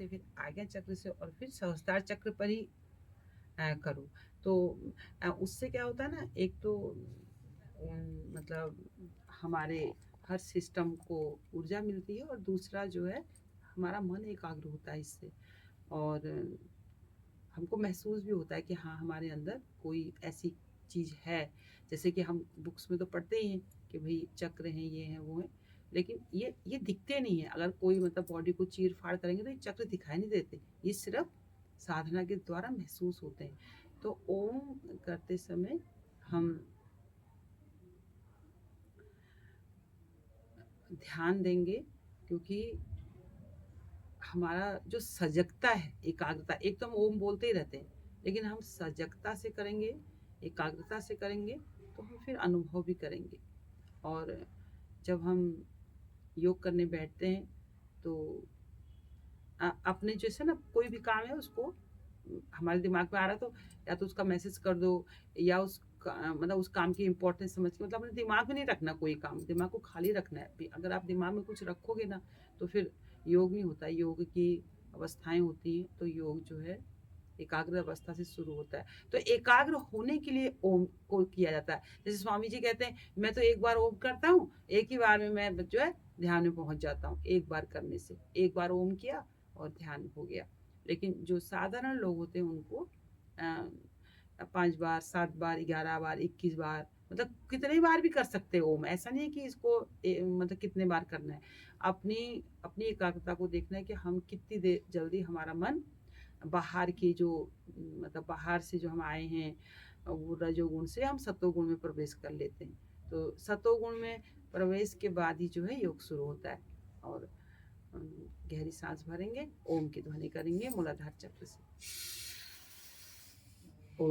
से, फिर आज्ञा चक्र से, और फिर सहस्त्रार चक्र पर ही करो। तो उससे क्या होता है ना, एक तो मतलब हमारे हर सिस्टम को ऊर्जा मिलती है, और दूसरा जो है हमारा मन एकाग्र होता है इससे। और हमको महसूस भी होता है कि हाँ, हमारे अंदर कोई ऐसी चीज़ है। जैसे कि हम बुक्स में तो पढ़ते ही हैं कि भाई चक्र हैं, ये हैं, वो हैं, लेकिन ये दिखते नहीं है। अगर कोई मतलब बॉडी को चीर फाड़ करेंगे तो ये चक्र दिखाई नहीं देते, ये सिर्फ साधना के द्वारा महसूस होते हैं। तो ओम करते समय हम ध्यान देंगे, क्योंकि हमारा जो सजगता है, एकाग्रता, एक तो हम ओम बोलते ही रहते हैं, लेकिन हम सजगता से करेंगे, एकाग्रता से करेंगे, तो हम फिर अनुभव भी करेंगे। और जब हम योग करने बैठते हैं तो अपने जैसे ना कोई भी काम है उसको हमारे दिमाग में आ रहा है तो या तो उसका मैसेज कर दो, या मतलब उस काम की इम्पोर्टेंस समझ के, मतलब अपने दिमाग में नहीं रखना कोई काम, दिमाग को खाली रखना है। अगर आप दिमाग में कुछ रखोगे ना तो फिर योग नहीं होता। योग की अवस्थाएं होती हैं, तो योग जो है एकाग्र अवस्था से शुरू होता है। तो एकाग्र होने के लिए ओम को किया जाता है। जैसे स्वामी जी कहते हैं, मैं तो एक बार ओम करता हूँ, एक ही बार में मैं जो है ध्यान में पहुंच जाता हूँ। एक बार करने से, एक बार ओम किया और ध्यान हो गया। लेकिन जो साधारण लोग होते हैं उनको 5 बार, 7 बार, 11 बार, 21 बार, मतलब कितने बार भी कर सकते हो ओम। ऐसा नहीं है कि इसको मतलब कितने बार करना है। अपनी अपनी एकाग्रता को देखना है कि हम कितनी देर जल्दी हमारा मन बाहर की जो मतलब बाहर से जो हम आए हैं वो रजोगुण से हम सतोगुण में प्रवेश कर लेते हैं। तो सतोगुण में प्रवेश के बाद ही जो है योग शुरू होता है। और गहरी सांस भरेंगे, ओम की ध्वनि करेंगे मूलाधार चक्र से। ओ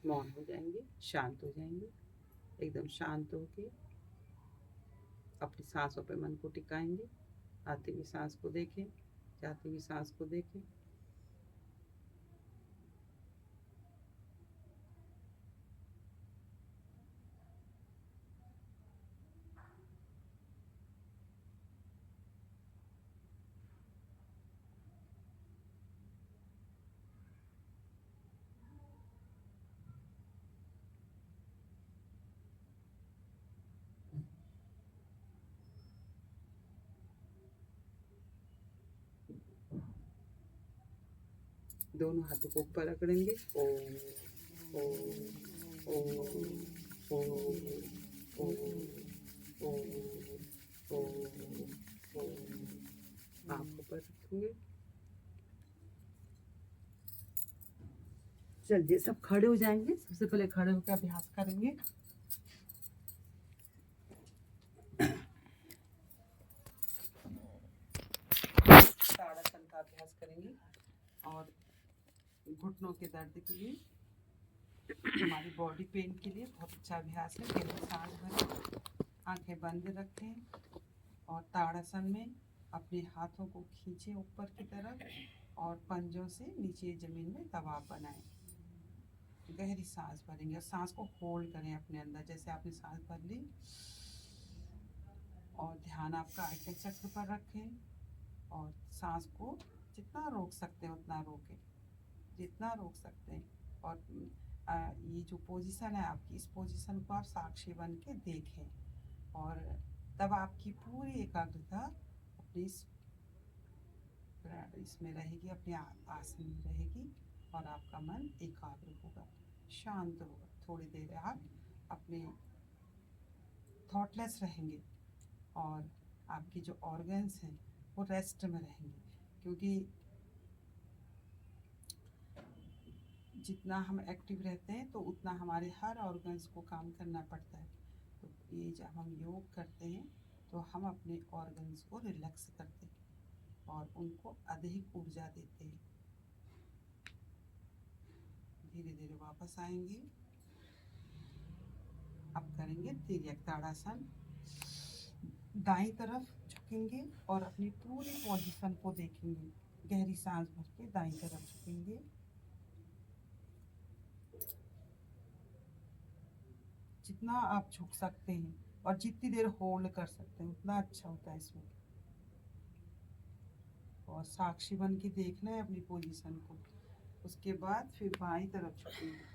मौन हो जाएंगे, शांत हो जाएंगे, एकदम शांत होके अपनी सांसों पे मन को टिकाएंगे। आती हुई सांस को देखें, जाती हुई सांस को देखें। दोनों हाथों को ऊपर रगड़ेंगे। ओम ओम ओम ओम ओम ओम ओम ओम। आँख ऊपर रखेंगे। चलिए सब खड़े हो जाएंगे। सबसे पहले खड़े होकर अभ्यास करेंगे। ताड़ासन का अभ्यास करेंगे। और घुटनों के दर्द के लिए, हमारी बॉडी पेन के लिए बहुत अच्छा अभ्यास है। गहरी सांस भरें, आंखें बंद रखें और ताड़ासन में अपने हाथों को खींचें ऊपर की तरफ और पंजों से नीचे ज़मीन में दबाव बनाएं। गहरी सांस भरेंगे और सांस को होल्ड करें अपने अंदर। जैसे आपने सांस भर ली और ध्यान आपका आज्ञा चक्र पर रखें और सांस को जितना रोक सकते हैं उतना रोकें, जितना रोक सकते हैं। और ये जो पोजीशन है आपकी, इस पोजीशन को आप साक्षी बन के देखें और तब आपकी पूरी एकाग्रता अपनी इसमें रहेगी, अपने आसन में रहेगी और आपका मन एकाग्र होगा, शांत होगा। थोड़ी देर आप अपने थॉटलेस रहेंगे और आपके जो ऑर्गन्स हैं वो रेस्ट में रहेंगे, क्योंकि जितना हम एक्टिव रहते हैं तो उतना हमारे हर ऑर्गन्स को काम करना पड़ता है। तो ये जब हम योग करते हैं तो हम अपने ऑर्गन्स को रिलैक्स करते हैं और उनको अधिक ऊर्जा देते हैं। धीरे धीरे वापस आएंगे। अब करेंगे तिर्यक ताड़ासन। दाईं तरफ झुकेंगे और अपनी पूरी पोजीशन को देखेंगे। गहरी सांस भर के दाईं तरफ झुकेंगे। जितना आप झुक सकते हैं और जितनी देर होल्ड कर सकते हैं उतना अच्छा होता है इसमें। और साक्षी बन के देखना है अपनी पोजीशन को। उसके बाद फिर बाईं तरफ झुकेंगे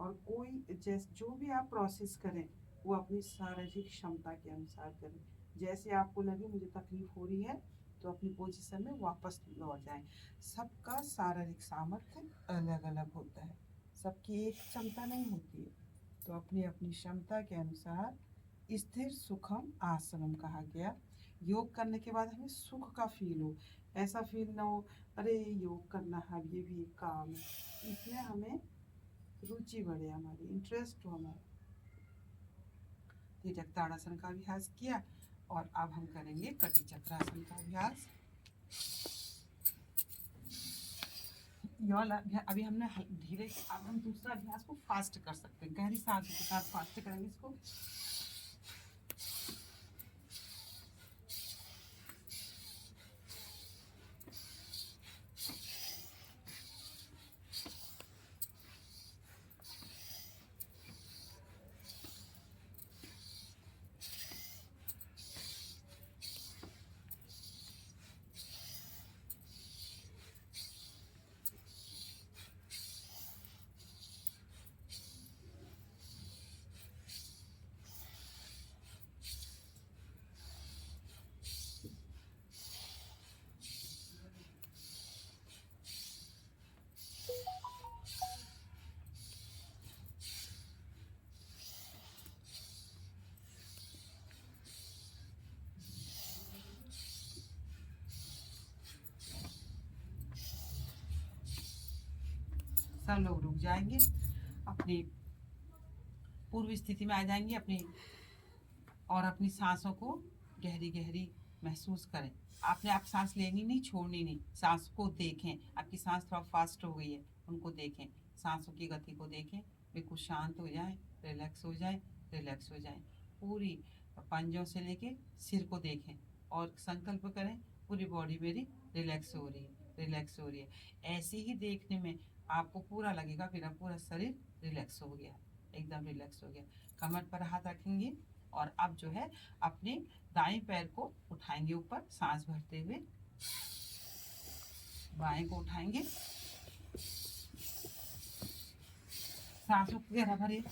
और कोई जो भी आप प्रोसेस करें वो अपनी शारीरिक क्षमता के अनुसार करें। जैसे आपको लगे मुझे तकलीफ हो रही है तो अपनी पोजीशन में वापस लौट जाएं। सबका शारीरिक सामर्थ्य अलग अलग होता है, सबकी एक क्षमता नहीं होती है। तो अपनी अपनी क्षमता के अनुसार स्थिर सुखम आसनम कहा गया। योग करने के बाद हमें सुख का फील हो, ऐसा फील ना हो अरे योग करना है ये भी एक काम है। इसमें हमें रुचि बढ़े, हमारी इंटरेस्ट हो हमारा। तिर्यक ताड़ासन का अभ्यास किया और अब हम करेंगे कटी चक्रासन का अभ्यास। अभी हमने धीरे, अब हम दूसरा अभ्यास को फास्ट कर सकते हैं। गहरी सांस के साथ फास्ट करेंगे इसको। सब लोग रुक जाएंगे, अपनी पूर्व स्थिति में आ जाएंगे अपनी, और अपनी सांसों को गहरी गहरी महसूस करें। आपने आप सांस लेनी नहीं, छोड़नी नहीं, सांस को देखें। आपकी सांस थोड़ा फास्ट हो गई है, उनको देखें, सांसों की गति को देखें। बिल्कुल शांत हो जाए, रिलैक्स हो जाए, रिलैक्स हो जाए। पूरी पंजों से लेके सिर को देखें और संकल्प करें पूरी बॉडी मेरी रिलैक्स हो रही है, रिलैक्स हो रही है। ऐसे ही देखने में आपको पूरा लगेगा मेरा पूरा शरीर रिलैक्स हो गया, एकदम रिलैक्स हो गया। कमर पर हाथ रखेंगे और अब जो है अपने दाएं पैर को उठाएंगे ऊपर, सांस भरते हुए बाएं को उठाएंगे, सांसों को गहरा भरिए।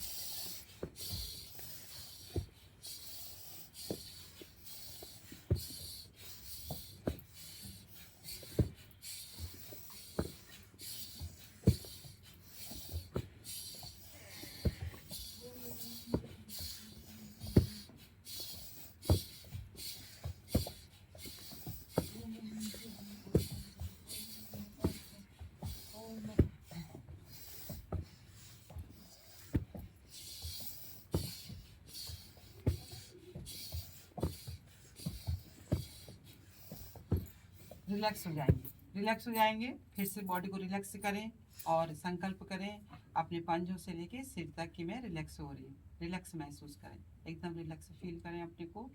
रिलैक्स हो जाएंगे। रिलैक्स हो जाएंगे, फिर से बॉडी को रिलैक्स करें और संकल्प करें अपने पंजों से लेके सिर तक कि मैं रिलैक्स हो रही हूँ। रिलैक्स महसूस करें, एकदम रिलैक्स फील करें अपने को।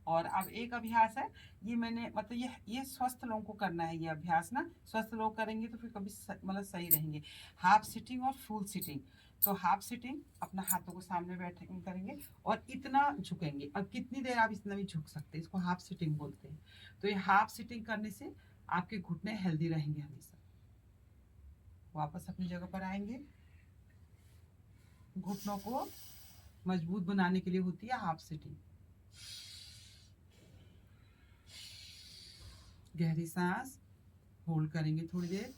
और अब एक अभ्यास है, ये मैंने मतलब ये स्वस्थ लोगों को करना है ये अभ्यास ना। स्वस्थ लोग करेंगे तो फिर कभी मतलब सही रहेंगे। हाफ सिटिंग और फुल सिटिंग। तो हाफ सिटिंग, अपना हाथों को सामने बैठे करेंगे और इतना झुकेंगे। अब कितनी देर आप इतना भी झुक सकते हैं, इसको हाफ सिटिंग बोलते हैं। तो ये हाफ सिटिंग करने से आपके घुटने हेल्दी रहेंगे हमेशा। वापस अपनी जगह पर आएंगे। घुटनों को मजबूत बनाने के लिए होती है हाफ सिटिंग। गहरी सांस होल्ड करेंगे थोड़ी देर।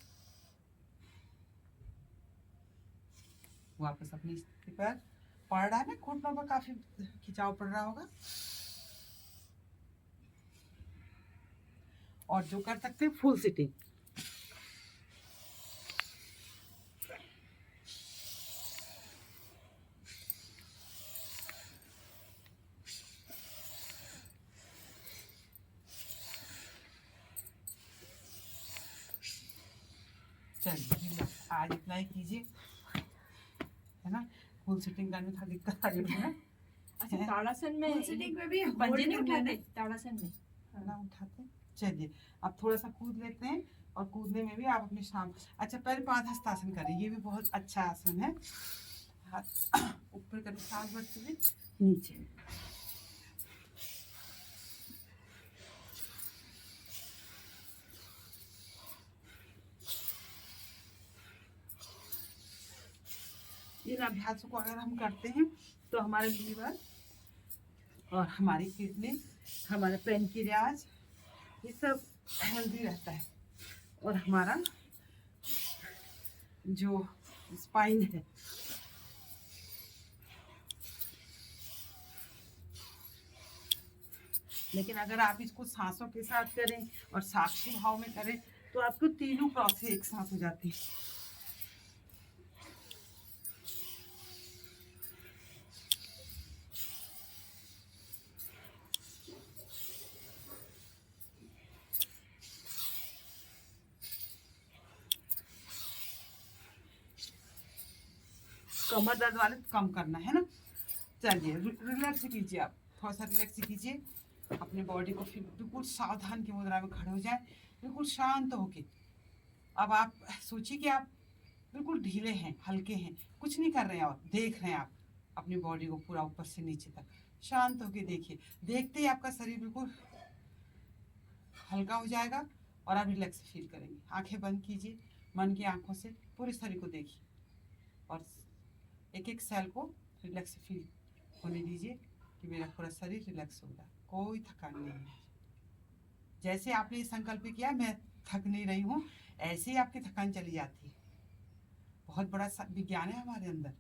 वापस अपनी स्थिति पर। पड़ रहा है ना, घुटनों पर काफी खिंचाव पड़ रहा होगा। और जो कर सकते हैं फुल सिटिंग। चलिए आज इतना ही कीजिए, है ना। फुल सिटिंग करने में थोड़ा दिक्कत आ रही है ना। अच्छा, ताड़ासन में फुल सिटिंग में भी पंजे नहीं होल्ड उठाते ताड़ासन में? ना उठाते। चलिए अब थोड़ा सा कूद लेते हैं, और कूदने में भी आप अपने शाम। अच्छा, पहले पादहस्तासन करें, ये भी बहुत अच्छा आसन है। हाथ ऊपर करें, सांस भरते हुए नीचे। इन अभ्यासों को अगर हम करते हैं तो हमारे लीवर और हमारी किडनी, हमारा पैनक्रियाज, ये सब हेल्दी रहता है। और हमारा जो स्पाइन है, लेकिन अगर आप इसको सांसों के साथ करें और साक्षी भाव में करें तो आपको तीनों प्रोसेस एक साथ हो जाती है। कमर दर्द वाले कम करना है ना। चलिए रिलैक्स कीजिए, आप थोड़ा सा रिलैक्स कीजिए अपने बॉडी को। फिर बिल्कुल सावधान की मुद्रा में खड़े हो जाए, बिल्कुल शांत होके। अब आप सोचिए कि आप बिल्कुल ढीले हैं, हल्के हैं, कुछ नहीं कर रहे हैं और देख रहे हैं आप अपनी बॉडी को पूरा ऊपर से नीचे तक। शांत होके देखिए, देखते ही आपका शरीर बिल्कुल हल्का हो जाएगा और आप रिलैक्स फील करेंगे। आंखें बंद कीजिए, मन की आंखों से पूरे शरीर को देखिए और एक एक सेल को रिलैक्स फील होने दीजिए कि मेरा पूरा शरीर रिलैक्स हो रहा है, कोई थकान नहीं है। जैसे आपने ये संकल्प किया मैं थक नहीं रही हूँ, ऐसे ही आपकी थकान चली जाती है। बहुत बड़ा विज्ञान है हमारे अंदर।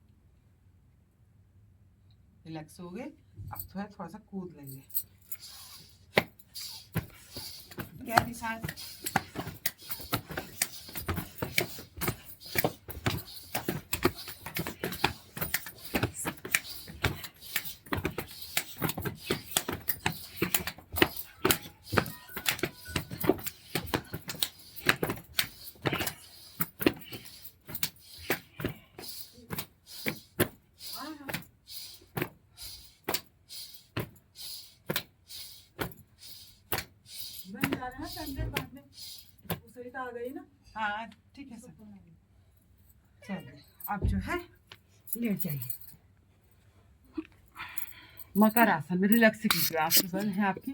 रिलैक्स हो गए, अब थोड़ा सा कूद लेंगे। गहरी सांस। आ गई ना। हाँ ठीक है सर। चलिए अब जो है लेट जाइए। मकर आसन में रिलैक्स कीजिए। आपकी बल है आपकी